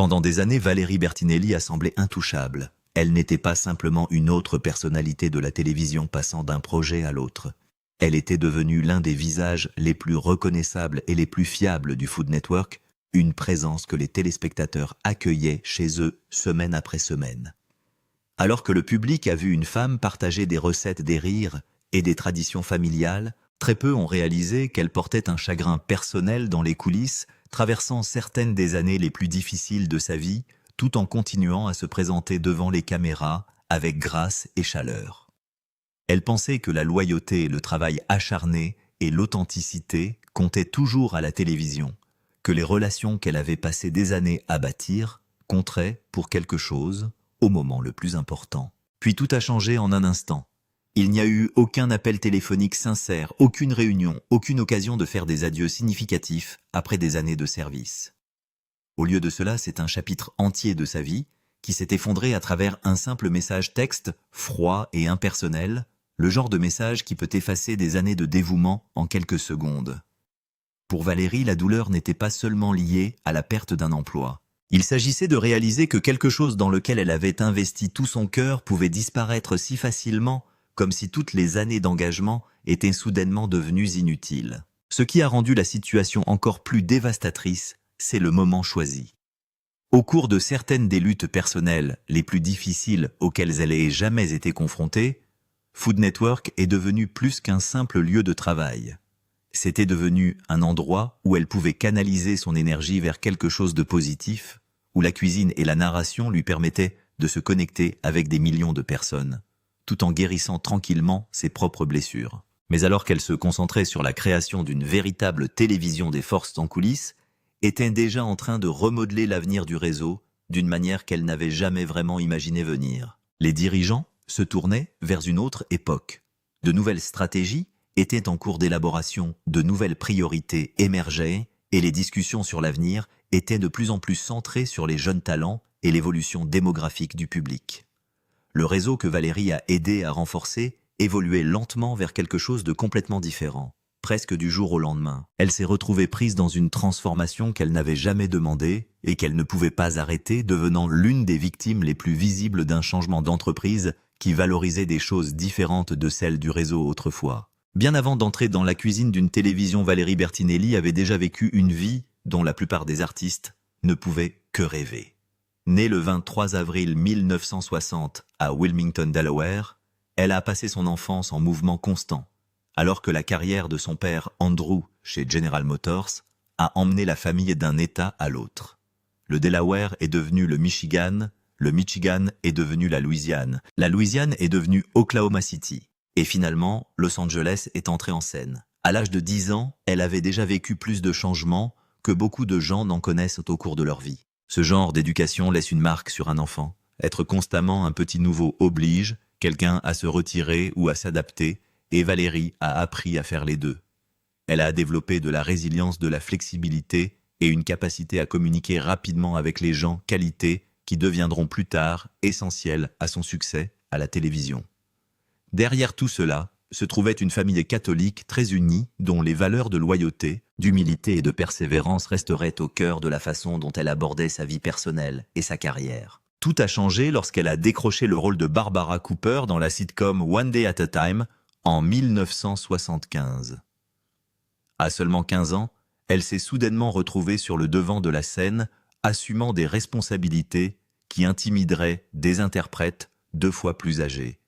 Pendant des années, Valérie Bertinelli a semblé intouchable. Elle n'était pas simplement une autre personnalité de la télévision passant d'un projet à l'autre. Elle était devenue l'un des visages les plus reconnaissables et les plus fiables du Food Network, une présence que les téléspectateurs accueillaient chez eux semaine après semaine. Alors que le public a vu une femme partager des recettes, des rires et des traditions familiales, très peu ont réalisé qu'elle portait un chagrin personnel dans les coulisses, traversant certaines des années les plus difficiles de sa vie, tout en continuant à se présenter devant les caméras avec grâce et chaleur. Elle pensait que la loyauté, le travail acharné et l'authenticité comptaient toujours à la télévision, que les relations qu'elle avait passé des années à bâtir compteraient pour quelque chose au moment le plus important. Puis tout a changé en un instant. Il n'y a eu aucun appel téléphonique sincère, aucune réunion, aucune occasion de faire des adieux significatifs après des années de service. Au lieu de cela, c'est un chapitre entier de sa vie qui s'est effondré à travers un simple message texte, froid et impersonnel, le genre de message qui peut effacer des années de dévouement en quelques secondes. Pour Valérie, la douleur n'était pas seulement liée à la perte d'un emploi. Il s'agissait de réaliser que quelque chose dans lequel elle avait investi tout son cœur pouvait disparaître si facilement, comme si toutes les années d'engagement étaient soudainement devenues inutiles. Ce qui a rendu la situation encore plus dévastatrice, c'est le moment choisi. Au cours de certaines des luttes personnelles les plus difficiles auxquelles elle ait jamais été confrontée, Food Network est devenu plus qu'un simple lieu de travail. C'était devenu un endroit où elle pouvait canaliser son énergie vers quelque chose de positif, où la cuisine et la narration lui permettaient de se connecter avec des millions de personnes, tout en guérissant tranquillement ses propres blessures. Mais alors qu'elle se concentrait sur la création d'une véritable télévision des forces en coulisses, était déjà en train de remodeler l'avenir du réseau d'une manière qu'elle n'avait jamais vraiment imaginé venir. Les dirigeants se tournaient vers une autre époque. De nouvelles stratégies étaient en cours d'élaboration, de nouvelles priorités émergeaient et les discussions sur l'avenir étaient de plus en plus centrées sur les jeunes talents et l'évolution démographique du public. Le réseau que Valérie a aidé à renforcer évoluait lentement vers quelque chose de complètement différent. Presque du jour au lendemain, elle s'est retrouvée prise dans une transformation qu'elle n'avait jamais demandée et qu'elle ne pouvait pas arrêter, devenant l'une des victimes les plus visibles d'un changement d'entreprise qui valorisait des choses différentes de celles du réseau autrefois. Bien avant d'entrer dans la cuisine d'une télévision, Valérie Bertinelli avait déjà vécu une vie dont la plupart des artistes ne pouvaient que rêver. Née le 23 avril 1960 à Wilmington, Delaware, elle a passé son enfance en mouvement constant, alors que la carrière de son père Andrew chez General Motors a emmené la famille d'un État à l'autre. Le Delaware est devenu le Michigan est devenu la Louisiane est devenue Oklahoma City, et finalement, Los Angeles est entré en scène. À l'âge de 10 ans, elle avait déjà vécu plus de changements que beaucoup de gens n'en connaissent au cours de leur vie. Ce genre d'éducation laisse une marque sur un enfant. Être constamment un petit nouveau oblige quelqu'un à se retirer ou à s'adapter, et Valérie a appris à faire les deux. Elle a développé de la résilience, de la flexibilité et une capacité à communiquer rapidement avec les gens, qualités qui deviendront plus tard essentielles à son succès à la télévision. Derrière tout cela se trouvait une famille catholique très unie dont les valeurs de loyauté, d'humilité et de persévérance resteraient au cœur de la façon dont elle abordait sa vie personnelle et sa carrière. Tout a changé lorsqu'elle a décroché le rôle de Barbara Cooper dans la sitcom One Day at a Time en 1975. À seulement 15 ans, elle s'est soudainement retrouvée sur le devant de la scène, assumant des responsabilités qui intimideraient des interprètes 2 fois plus âgés.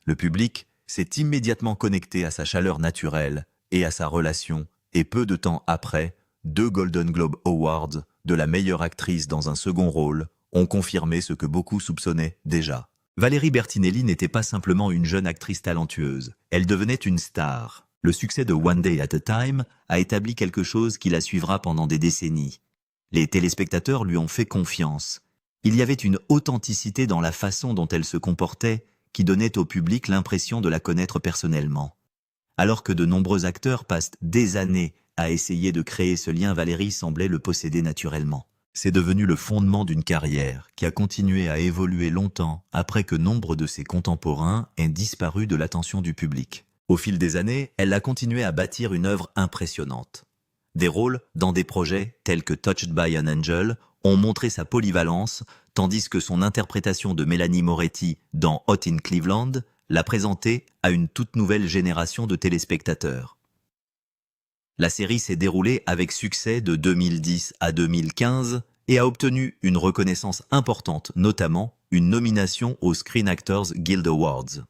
Le public s'est immédiatement connecté à sa chaleur naturelle et à sa relation, et peu de temps après, 2 Golden Globe Awards de la meilleure actrice dans un second rôle ont confirmé ce que beaucoup soupçonnaient déjà. Valérie Bertinelli n'était pas simplement une jeune actrice talentueuse, elle devenait une star. Le succès de One Day at a Time a établi quelque chose qui la suivra pendant des décennies. Les téléspectateurs lui ont fait confiance. Il y avait une authenticité dans la façon dont elle se comportait qui donnait au public l'impression de la connaître personnellement. Alors que de nombreux acteurs passent des années à essayer de créer ce lien, Valérie semblait le posséder naturellement. C'est devenu le fondement d'une carrière qui a continué à évoluer longtemps après que nombre de ses contemporains aient disparu de l'attention du public. Au fil des années, elle a continué à bâtir une œuvre impressionnante. Des rôles dans des projets tels que Touched by an Angel ont montré sa polyvalence, tandis que son interprétation de Mélanie Moretti dans Hot in Cleveland l'a présentée à une toute nouvelle génération de téléspectateurs. La série s'est déroulée avec succès de 2010 à 2015 et a obtenu une reconnaissance importante, notamment une nomination aux Screen Actors Guild Awards.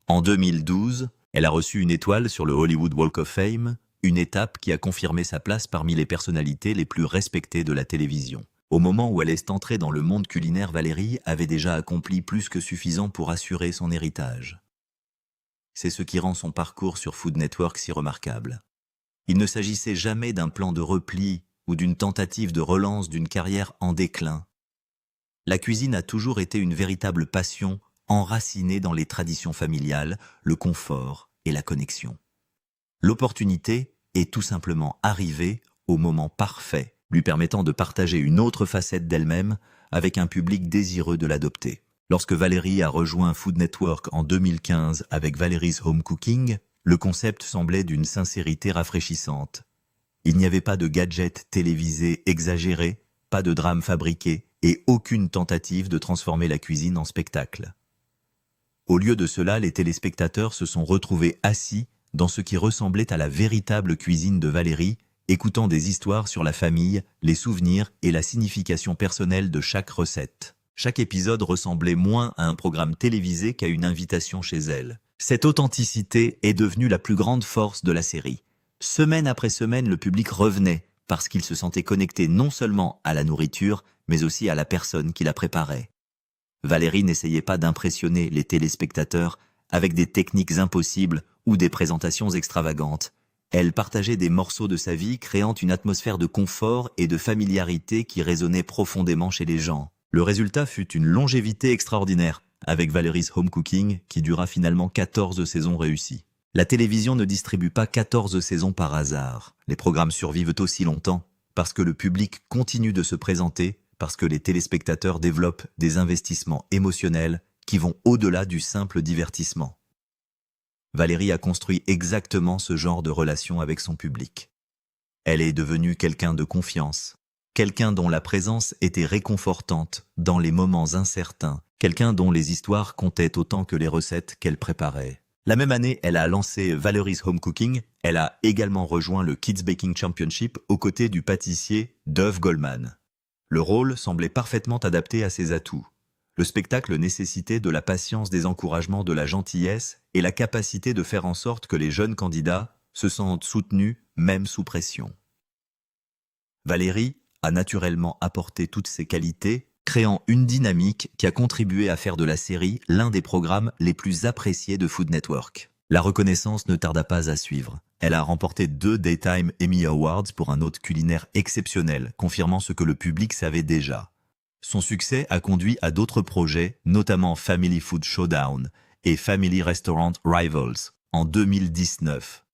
En 2012, elle a reçu une étoile sur le Hollywood Walk of Fame, une étape qui a confirmé sa place parmi les personnalités les plus respectées de la télévision. Au moment où elle est entrée dans le monde culinaire, Valérie avait déjà accompli plus que suffisant pour assurer son héritage. C'est ce qui rend son parcours sur Food Network si remarquable. Il ne s'agissait jamais d'un plan de repli ou d'une tentative de relance d'une carrière en déclin. La cuisine a toujours été une véritable passion enracinée dans les traditions familiales, le confort et la connexion. L'opportunité est tout simplement arrivée au moment parfait, lui permettant de partager une autre facette d'elle-même avec un public désireux de l'adopter. Lorsque Valérie a rejoint Food Network en 2015 avec Valerie's Home Cooking, le concept semblait d'une sincérité rafraîchissante. Il n'y avait pas de gadgets télévisés exagérés, pas de drames fabriqués et aucune tentative de transformer la cuisine en spectacle. Au lieu de cela, les téléspectateurs se sont retrouvés assis dans ce qui ressemblait à la véritable cuisine de Valérie, écoutant des histoires sur la famille, les souvenirs et la signification personnelle de chaque recette. Chaque épisode ressemblait moins à un programme télévisé qu'à une invitation chez elle. Cette authenticité est devenue la plus grande force de la série. Semaine après semaine, le public revenait parce qu'il se sentait connecté non seulement à la nourriture, mais aussi à la personne qui la préparait. Valérie n'essayait pas d'impressionner les téléspectateurs avec des techniques impossibles ou des présentations extravagantes. Elle partageait des morceaux de sa vie, créant une atmosphère de confort et de familiarité qui résonnait profondément chez les gens. Le résultat fut une longévité extraordinaire, avec Valerie's Home Cooking, qui dura finalement 14 saisons réussies. La télévision ne distribue pas 14 saisons par hasard. Les programmes survivent aussi longtemps, parce que le public continue de se présenter, parce que les téléspectateurs développent des investissements émotionnels qui vont au-delà du simple divertissement. Valérie a construit exactement ce genre de relation avec son public. Elle est devenue quelqu'un de confiance, quelqu'un dont la présence était réconfortante dans les moments incertains, quelqu'un dont les histoires comptaient autant que les recettes qu'elle préparait. La même année, elle a lancé Valerie's Home Cooking. Elle a également rejoint le Kids Baking Championship aux côtés du pâtissier Dove Goldman. Le rôle semblait parfaitement adapté à ses atouts. Le spectacle nécessitait de la patience, des encouragements, de la gentillesse et la capacité de faire en sorte que les jeunes candidats se sentent soutenus, même sous pression. Valérie a naturellement apporté toutes ces qualités, créant une dynamique qui a contribué à faire de la série l'un des programmes les plus appréciés de Food Network. La reconnaissance ne tarda pas à suivre. Elle a remporté 2 Daytime Emmy Awards pour un hôte culinaire exceptionnel, confirmant ce que le public savait déjà. Son succès a conduit à d'autres projets, notamment Family Food Showdown et Family Restaurant Rivals, en 2019.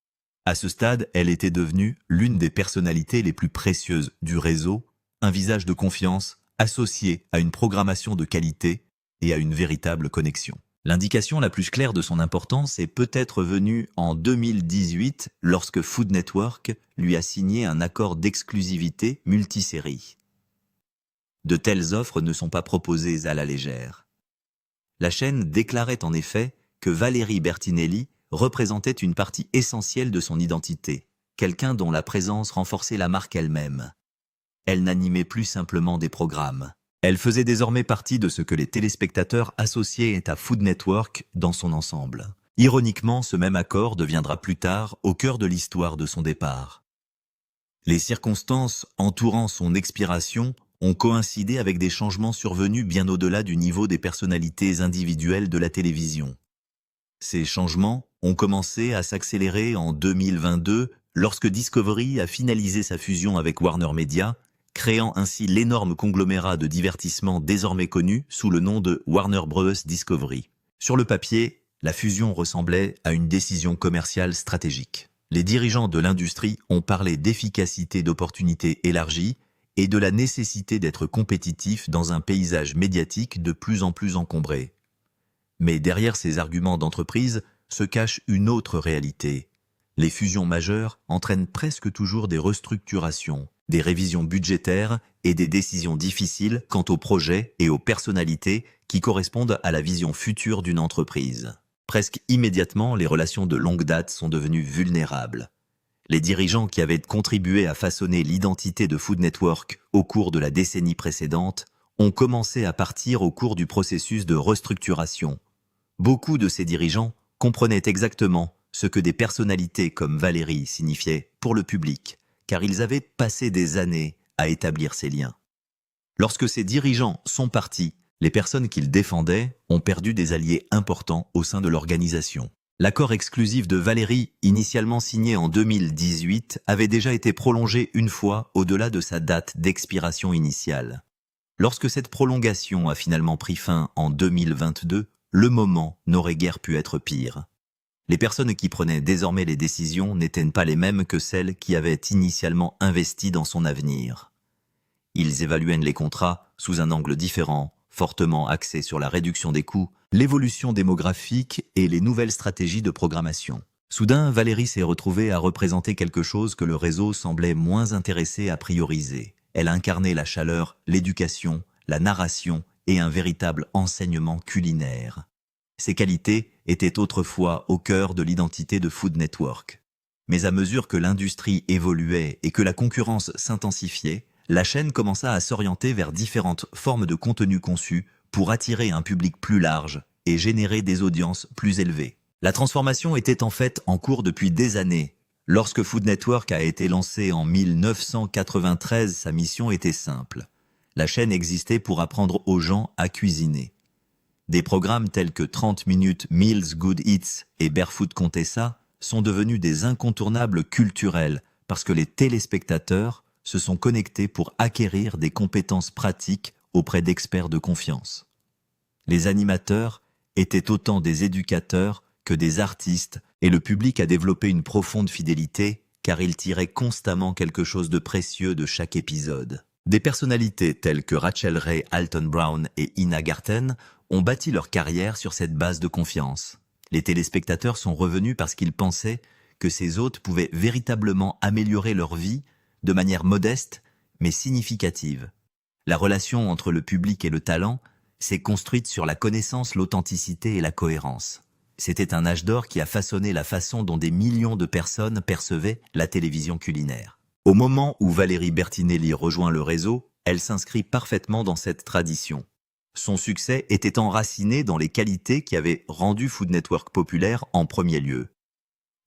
À ce stade, elle était devenue l'une des personnalités les plus précieuses du réseau, un visage de confiance associé à une programmation de qualité et à une véritable connexion. L'indication la plus claire de son importance est peut-être venue en 2018 lorsque Food Network lui a signé un accord d'exclusivité multisérie. De telles offres ne sont pas proposées à la légère. La chaîne déclarait en effet que Valérie Bertinelli représentait une partie essentielle de son identité, quelqu'un dont la présence renforçait la marque elle-même. Elle n'animait plus simplement des programmes. Elle faisait désormais partie de ce que les téléspectateurs associaient à Food Network dans son ensemble. Ironiquement, ce même accord deviendra plus tard au cœur de l'histoire de son départ. Les circonstances entourant son expiration ont coïncidé avec des changements survenus bien au-delà du niveau des personnalités individuelles de la télévision. Ces changements ont commencé à s'accélérer en 2022 lorsque Discovery a finalisé sa fusion avec Warner Media, créant ainsi l'énorme conglomérat de divertissement désormais connu sous le nom de Warner Bros. Discovery. Sur le papier, la fusion ressemblait à une décision commerciale stratégique. Les dirigeants de l'industrie ont parlé d'efficacité d'opportunités élargies et de la nécessité d'être compétitif dans un paysage médiatique de plus en plus encombré. Mais derrière ces arguments d'entreprise se cache une autre réalité. Les fusions majeures entraînent presque toujours des restructurations, des révisions budgétaires et des décisions difficiles quant aux projets et aux personnalités qui correspondent à la vision future d'une entreprise. Presque immédiatement, les relations de longue date sont devenues vulnérables. Les dirigeants qui avaient contribué à façonner l'identité de Food Network au cours de la décennie précédente ont commencé à partir au cours du processus de restructuration. Beaucoup de ces dirigeants comprenaient exactement ce que des personnalités comme Valérie signifiaient pour le public, car ils avaient passé des années à établir ces liens. Lorsque ces dirigeants sont partis, les personnes qu'ils défendaient ont perdu des alliés importants au sein de l'organisation. L'accord exclusif de Valérie, initialement signé en 2018, avait déjà été prolongé une fois au-delà de sa date d'expiration initiale. Lorsque cette prolongation a finalement pris fin en 2022, le moment n'aurait guère pu être pire. Les personnes qui prenaient désormais les décisions n'étaient pas les mêmes que celles qui avaient initialement investi dans son avenir. Ils évaluaient les contrats sous un angle différent, fortement axé sur la réduction des coûts, l'évolution démographique et les nouvelles stratégies de programmation. Soudain, Valérie s'est retrouvée à représenter quelque chose que le réseau semblait moins intéressé à prioriser. Elle incarnait la chaleur, l'éducation, la narration et un véritable enseignement culinaire. Ces qualités étaient autrefois au cœur de l'identité de Food Network. Mais à mesure que l'industrie évoluait et que la concurrence s'intensifiait, la chaîne commença à s'orienter vers différentes formes de contenu conçus pour attirer un public plus large et générer des audiences plus élevées. La transformation était en fait en cours depuis des années. Lorsque Food Network a été lancé en 1993, sa mission était simple. La chaîne existait pour apprendre aux gens à cuisiner. Des programmes tels que 30 minutes Meals Good Eats et Barefoot Contessa sont devenus des incontournables culturels parce que les téléspectateurs se sont connectés pour acquérir des compétences pratiques auprès d'experts de confiance. Les animateurs étaient autant des éducateurs que des artistes et le public a développé une profonde fidélité car il tirait constamment quelque chose de précieux de chaque épisode. Des personnalités telles que Rachel Ray Alton Brown et Ina Garten ont bâti leur carrière sur cette base de confiance. Les téléspectateurs sont revenus parce qu'ils pensaient que ces hôtes pouvaient véritablement améliorer leur vie de manière modeste mais significative. La relation entre le public et le talent s'est construite sur la connaissance, l'authenticité et la cohérence. C'était un âge d'or qui a façonné la façon dont des millions de personnes percevaient la télévision culinaire. Au moment où Valérie Bertinelli rejoint le réseau, elle s'inscrit parfaitement dans cette tradition. Son succès était enraciné dans les qualités qui avaient rendu Food Network populaire en premier lieu.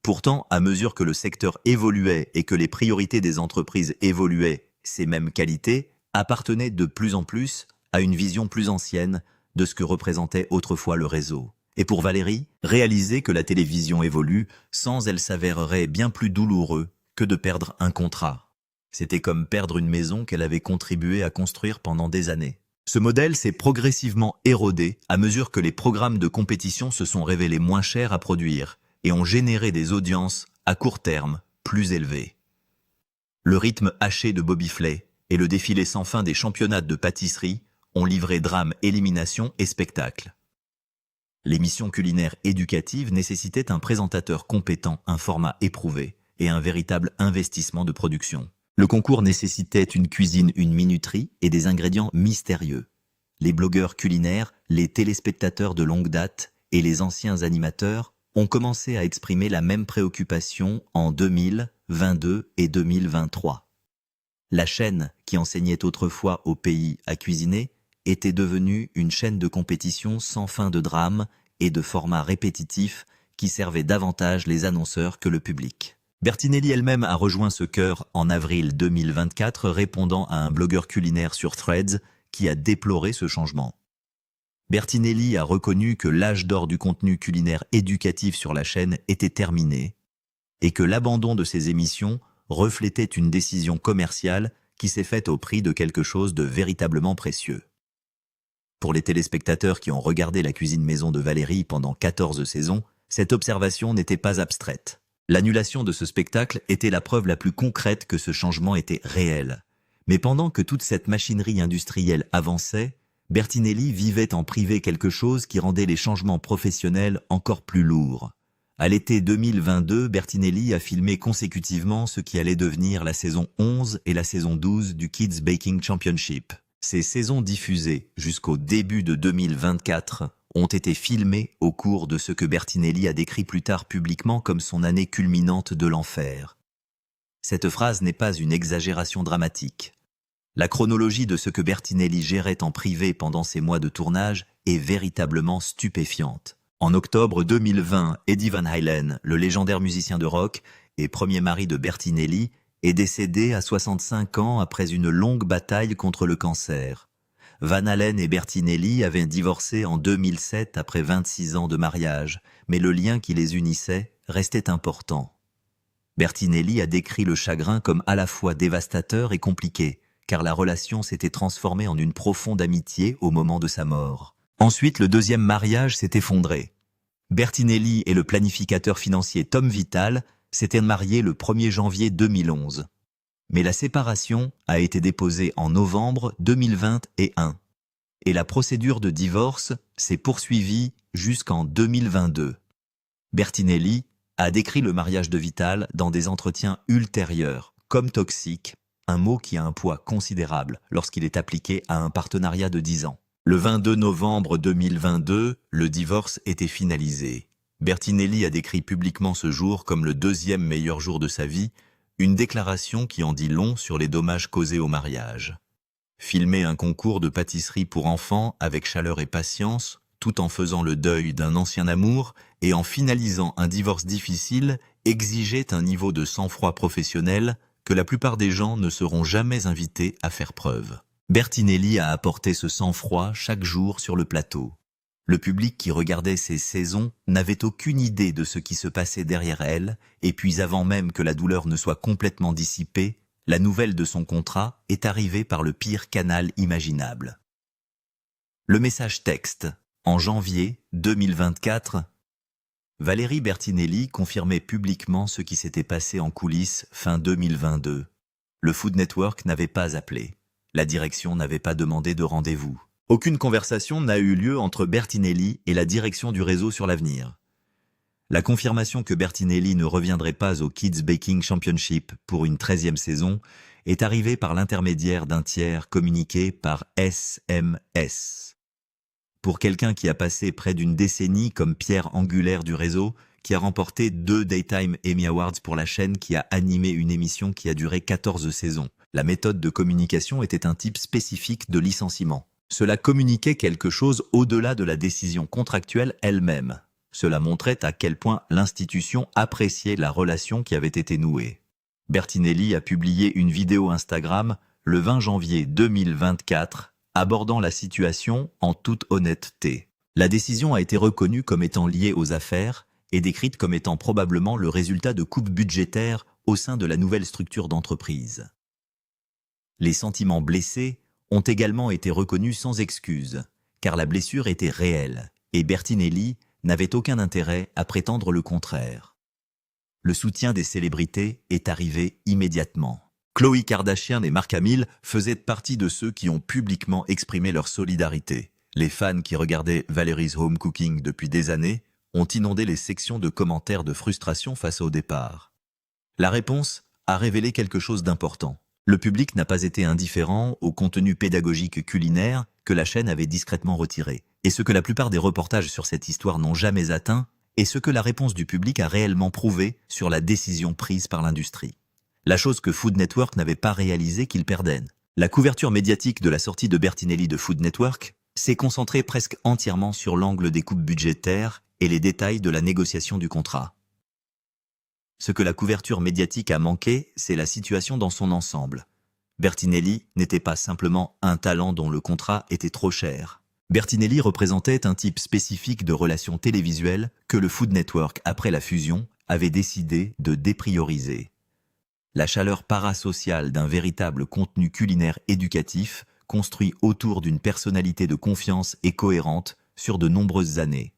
Pourtant, à mesure que le secteur évoluait et que les priorités des entreprises évoluaient, ces mêmes qualités appartenaient de plus en plus à une vision plus ancienne de ce que représentait autrefois le réseau. Et pour Valérie, réaliser que la télévision évolue sans elle s'avérerait bien plus douloureux que de perdre un contrat. C'était comme perdre une maison qu'elle avait contribué à construire pendant des années. Ce modèle s'est progressivement érodé à mesure que les programmes de compétition se sont révélés moins chers à produire et ont généré des audiences à court terme plus élevées. Le rythme haché de Bobby Flay et le défilé sans fin des championnats de pâtisserie ont livré drame, élimination et spectacle. L'émission culinaire éducative nécessitait un présentateur compétent, un format éprouvé et un véritable investissement de production. Le concours nécessitait une cuisine, une minuterie et des ingrédients mystérieux. Les blogueurs culinaires, les téléspectateurs de longue date et les anciens animateurs ont commencé à exprimer la même préoccupation en 2022 et 2023. La chaîne, qui enseignait autrefois au pays à cuisiner, était devenue une chaîne de compétition sans fin de drames et de formats répétitifs qui servaient davantage les annonceurs que le public. Bertinelli elle-même a rejoint ce chœur en avril 2024, répondant à un blogueur culinaire sur Threads qui a déploré ce changement. Bertinelli a reconnu que l'âge d'or du contenu culinaire éducatif sur la chaîne était terminé et que l'abandon de ces émissions reflétait une décision commerciale qui s'est faite au prix de quelque chose de véritablement précieux. Pour les téléspectateurs qui ont regardé la cuisine maison de Valérie pendant 14 saisons, cette observation n'était pas abstraite. L'annulation de ce spectacle était la preuve la plus concrète que ce changement était réel. Mais pendant que toute cette machinerie industrielle avançait, Bertinelli vivait en privé quelque chose qui rendait les changements professionnels encore plus lourds. À l'été 2022, Bertinelli a filmé consécutivement ce qui allait devenir la saison 11 et la saison 12 du Kids Baking Championship. Ces saisons diffusées jusqu'au début de 2024 ont été filmées au cours de ce que Bertinelli a décrit plus tard publiquement comme son année culminante de l'enfer. Cette phrase n'est pas une exagération dramatique. La chronologie de ce que Bertinelli gérait en privé pendant ces mois de tournage est véritablement stupéfiante. En octobre 2020, Eddie Van Halen, le légendaire musicien de rock et premier mari de Bertinelli, est décédé à 65 ans après une longue bataille contre le cancer. Van Halen et Bertinelli avaient divorcé en 2007 après 26 ans de mariage, mais le lien qui les unissait restait important. Bertinelli a décrit le chagrin comme à la fois dévastateur et compliqué, car la relation s'était transformée en une profonde amitié au moment de sa mort. Ensuite, le deuxième mariage s'est effondré. Bertinelli et le planificateur financier Tom Vitale s'étaient mariés le 1er janvier 2011. Mais la séparation a été déposée en novembre 2021 et la procédure de divorce s'est poursuivie jusqu'en 2022. Bertinelli a décrit le mariage de Vitale dans des entretiens ultérieurs comme toxique, un mot qui a un poids considérable lorsqu'il est appliqué à un partenariat de 10 ans. Le 22 novembre 2022, le divorce était finalisé. Bertinelli a décrit publiquement ce jour comme le deuxième meilleur jour de sa vie, une déclaration qui en dit long sur les dommages causés au mariage. Filmer un concours de pâtisserie pour enfants avec chaleur et patience, tout en faisant le deuil d'un ancien amour et en finalisant un divorce difficile, exigeait un niveau de sang-froid professionnel que la plupart des gens ne seront jamais invités à faire preuve. Bertinelli a apporté ce sang-froid chaque jour sur le plateau. Le public qui regardait ces saisons n'avait aucune idée de ce qui se passait derrière elle, et puis avant même que la douleur ne soit complètement dissipée, la nouvelle de son contrat est arrivée par le pire canal imaginable. Le message texte. En janvier 2024, Valérie Bertinelli confirmait publiquement ce qui s'était passé en coulisses fin 2022. Le Food Network n'avait pas appelé. La direction n'avait pas demandé de rendez-vous. Aucune conversation n'a eu lieu entre Bertinelli et la direction du réseau sur l'avenir. La confirmation que Bertinelli ne reviendrait pas au Kids Baking Championship pour une 13e saison est arrivée par l'intermédiaire d'un tiers communiqué par SMS. Pour quelqu'un qui a passé près d'une décennie comme pierre angulaire du réseau, qui a remporté 2 Daytime Emmy Awards pour la chaîne qui a animé une émission qui a duré 14 saisons, la méthode de communication était un type spécifique de licenciement. Cela communiquait quelque chose au-delà de la décision contractuelle elle-même. Cela montrait à quel point l'institution appréciait la relation qui avait été nouée. Bertinelli a publié une vidéo Instagram le 20 janvier 2024 abordant la situation en toute honnêteté. La décision a été reconnue comme étant liée aux affaires et décrite comme étant probablement le résultat de coupes budgétaires au sein de la nouvelle structure d'entreprise. Les sentiments blessés ont également été reconnus sans excuse, car la blessure était réelle, et Bertinelli n'avait aucun intérêt à prétendre le contraire. Le soutien des célébrités est arrivé immédiatement. Khloé Kardashian et Mark Hamill faisaient partie de ceux qui ont publiquement exprimé leur solidarité. Les fans qui regardaient Valerie's Home Cooking depuis des années ont inondé les sections de commentaires de frustration face au départ. La réponse a révélé quelque chose d'important. Le public n'a pas été indifférent au contenu pédagogique culinaire que la chaîne avait discrètement retiré. Et ce que la plupart des reportages sur cette histoire n'ont jamais atteint, est ce que la réponse du public a réellement prouvé sur la décision prise par l'industrie. La chose que Food Network n'avait pas réalisé qu'ils perdaient. La couverture médiatique de la sortie de Bertinelli de Food Network s'est concentrée presque entièrement sur l'angle des coupes budgétaires et les détails de la négociation du contrat. Ce que la couverture médiatique a manqué, c'est la situation dans son ensemble. Bertinelli n'était pas simplement un talent dont le contrat était trop cher. Bertinelli représentait un type spécifique de relations télévisuelles que le Food Network, après la fusion, avait décidé de déprioriser. La chaleur parasociale d'un véritable contenu culinaire éducatif, construit autour d'une personnalité de confiance et cohérente sur de nombreuses années.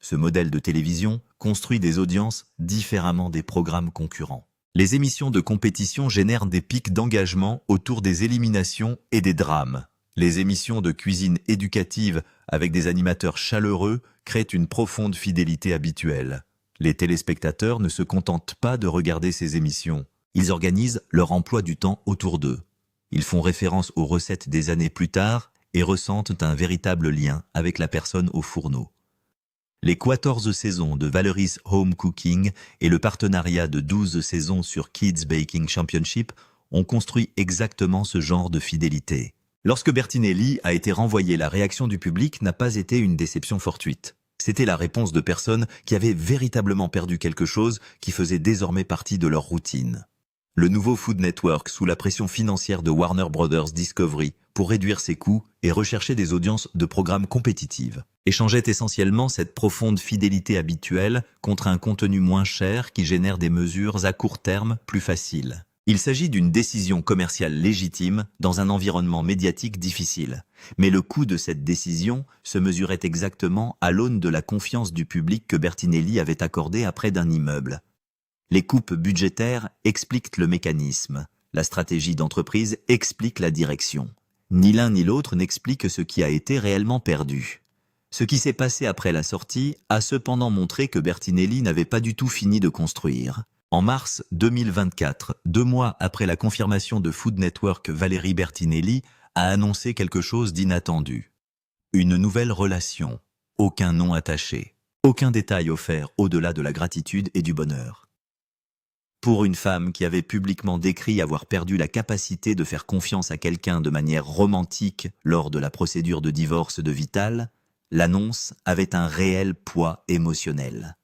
Ce modèle de télévision construit des audiences différemment des programmes concurrents. Les émissions de compétition génèrent des pics d'engagement autour des éliminations et des drames. Les émissions de cuisine éducative avec des animateurs chaleureux créent une profonde fidélité habituelle. Les téléspectateurs ne se contentent pas de regarder ces émissions. Ils organisent leur emploi du temps autour d'eux. Ils font référence aux recettes des années plus tard et ressentent un véritable lien avec la personne au fourneau. Les 14 saisons de Valerie's Home Cooking et le partenariat de 12 saisons sur Kids Baking Championship ont construit exactement ce genre de fidélité. Lorsque Bertinelli a été renvoyé, la réaction du public n'a pas été une déception fortuite. C'était la réponse de personnes qui avaient véritablement perdu quelque chose qui faisait désormais partie de leur routine. Le nouveau Food Network, sous la pression financière de Warner Brothers Discovery pour réduire ses coûts et rechercher des audiences de programmes compétitives, échangeait essentiellement cette profonde fidélité habituelle contre un contenu moins cher qui génère des mesures à court terme plus faciles. Il s'agit d'une décision commerciale légitime dans un environnement médiatique difficile. Mais le coût de cette décision se mesurait exactement à l'aune de la confiance du public que Bertinelli avait accordée à près d'un immeuble. Les coupes budgétaires expliquent le mécanisme. La stratégie d'entreprise explique la direction. Ni l'un ni l'autre n'explique ce qui a été réellement perdu. Ce qui s'est passé après la sortie a cependant montré que Bertinelli n'avait pas du tout fini de construire. En mars 2024, 2 mois après la confirmation de Food Network, Valérie Bertinelli a annoncé quelque chose d'inattendu. Une nouvelle relation. Aucun nom attaché. Aucun détail offert au-delà de la gratitude et du bonheur. Pour une femme qui avait publiquement décrit avoir perdu la capacité de faire confiance à quelqu'un de manière romantique lors de la procédure de divorce de Vital, l'annonce avait un réel poids émotionnel.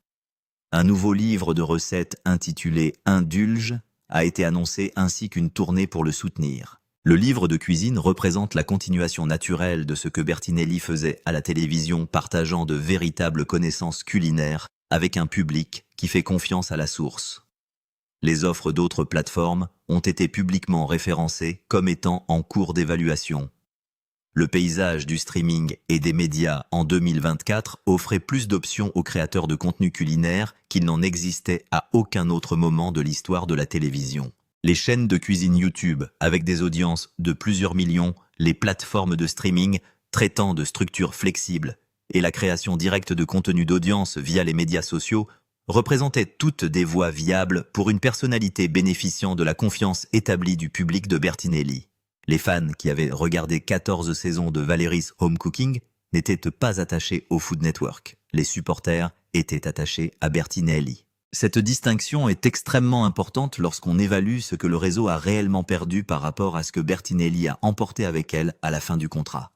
Un nouveau livre de recettes intitulé « Indulge » a été annoncé ainsi qu'une tournée pour le soutenir. Le livre de cuisine représente la continuation naturelle de ce que Bertinelli faisait à la télévision, partageant de véritables connaissances culinaires avec un public qui fait confiance à la source. Les offres d'autres plateformes ont été publiquement référencées comme étant en cours d'évaluation. Le paysage du streaming et des médias en 2024 offrait plus d'options aux créateurs de contenu culinaire qu'il n'en existait à aucun autre moment de l'histoire de la télévision. Les chaînes de cuisine YouTube avec des audiences de plusieurs millions, les plateformes de streaming traitant de structures flexibles et la création directe de contenus d'audience via les médias sociaux représentaient toutes des voies viables pour une personnalité bénéficiant de la confiance établie du public de Bertinelli. Les fans qui avaient regardé 14 saisons de Valerie's Home Cooking n'étaient pas attachés au Food Network. Les supporters étaient attachés à Bertinelli. Cette distinction est extrêmement importante lorsqu'on évalue ce que le réseau a réellement perdu par rapport à ce que Bertinelli a emporté avec elle à la fin du contrat.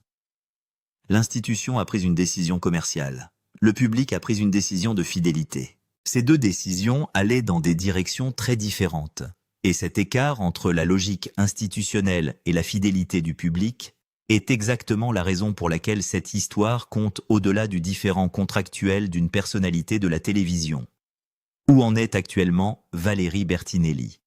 L'institution a pris une décision commerciale. Le public a pris une décision de fidélité. Ces deux décisions allaient dans des directions très différentes. Et cet écart entre la logique institutionnelle et la fidélité du public est exactement la raison pour laquelle cette histoire compte au-delà du différent contractuel d'une personnalité de la télévision. Où en est actuellement Valérie Bertinelli?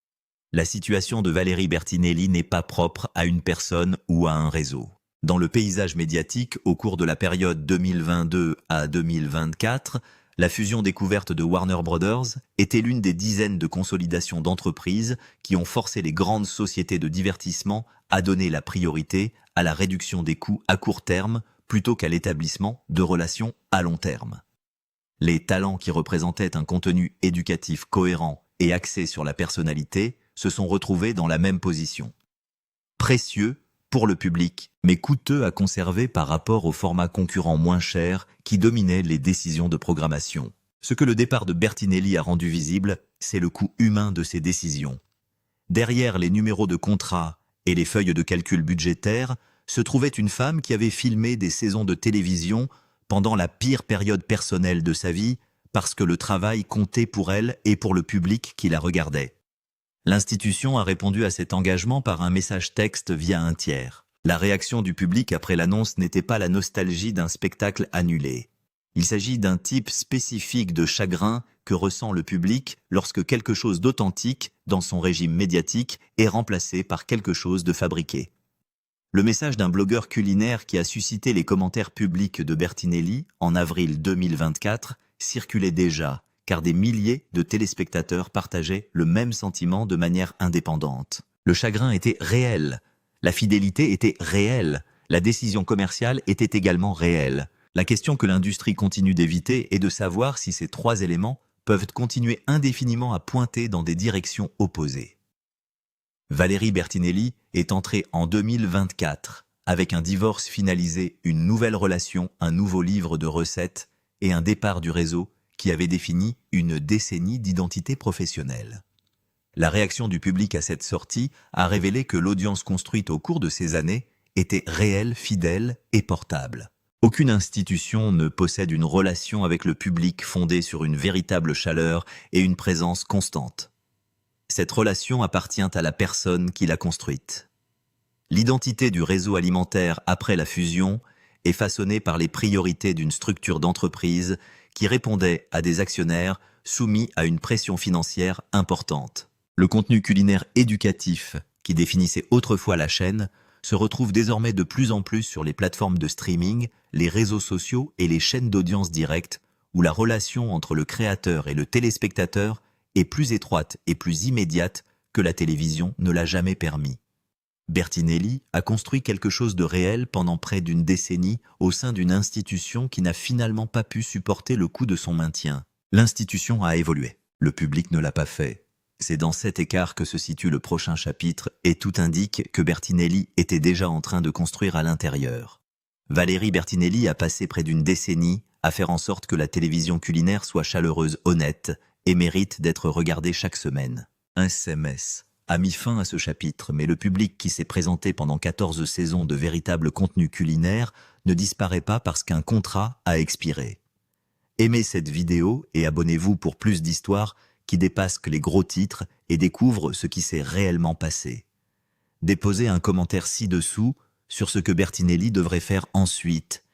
La situation de Valérie Bertinelli n'est pas propre à une personne ou à un réseau. Dans le paysage médiatique, au cours de la période 2022 à 2024, la fusion découverte de Warner Brothers était l'une des dizaines de consolidations d'entreprises qui ont forcé les grandes sociétés de divertissement à donner la priorité à la réduction des coûts à court terme plutôt qu'à l'établissement de relations à long terme. Les talents qui représentaient un contenu éducatif cohérent et axé sur la personnalité se sont retrouvés dans la même position. Précieux pour le public, mais coûteux à conserver par rapport aux formats concurrents moins chers qui dominaient les décisions de programmation. Ce que le départ de Bertinelli a rendu visible, c'est le coût humain de ces décisions. Derrière les numéros de contrat et les feuilles de calcul budgétaires se trouvait une femme qui avait filmé des saisons de télévision pendant la pire période personnelle de sa vie parce que le travail comptait pour elle et pour le public qui la regardait. L'institution a répondu à cet engagement par un message texte via un tiers. La réaction du public après l'annonce n'était pas la nostalgie d'un spectacle annulé. Il s'agit d'un type spécifique de chagrin que ressent le public lorsque quelque chose d'authentique dans son régime médiatique est remplacé par quelque chose de fabriqué. Le message d'un blogueur culinaire qui a suscité les commentaires publics de Bertinelli en avril 2024 circulait déjà, car des milliers de téléspectateurs partageaient le même sentiment de manière indépendante. Le chagrin était réel, la fidélité était réelle, la décision commerciale était également réelle. La question que l'industrie continue d'éviter est de savoir si ces trois éléments peuvent continuer indéfiniment à pointer dans des directions opposées. Valérie Bertinelli est entrée en 2024 avec un divorce finalisé, une nouvelle relation, un nouveau livre de recettes et un départ du réseau qui avait défini une décennie d'identité professionnelle. La réaction du public à cette sortie a révélé que l'audience construite au cours de ces années était réelle, fidèle et portable. Aucune institution ne possède une relation avec le public fondée sur une véritable chaleur et une présence constante. Cette relation appartient à la personne qui l'a construite. L'identité du réseau alimentaire après la fusion est façonnée par les priorités d'une structure d'entreprise qui répondait à des actionnaires soumis à une pression financière importante. Le contenu culinaire éducatif, qui définissait autrefois la chaîne, se retrouve désormais de plus en plus sur les plateformes de streaming, les réseaux sociaux et les chaînes d'audience directe, où la relation entre le créateur et le téléspectateur est plus étroite et plus immédiate que la télévision ne l'a jamais permis. Bertinelli a construit quelque chose de réel pendant près d'une décennie au sein d'une institution qui n'a finalement pas pu supporter le coût de son maintien. L'institution a évolué. Le public ne l'a pas fait. C'est dans cet écart que se situe le prochain chapitre et tout indique que Bertinelli était déjà en train de construire à l'intérieur. Valérie Bertinelli a passé près d'une décennie à faire en sorte que la télévision culinaire soit chaleureuse, honnête et mérite d'être regardée chaque semaine. Un SMS a mis fin à ce chapitre, mais le public qui s'est présenté pendant 14 saisons de véritable contenu culinaire ne disparaît pas parce qu'un contrat a expiré. Aimez cette vidéo et abonnez-vous pour plus d'histoires qui dépassent les gros titres et découvrent ce qui s'est réellement passé. Déposez un commentaire ci-dessous sur ce que Bertinelli devrait faire ensuite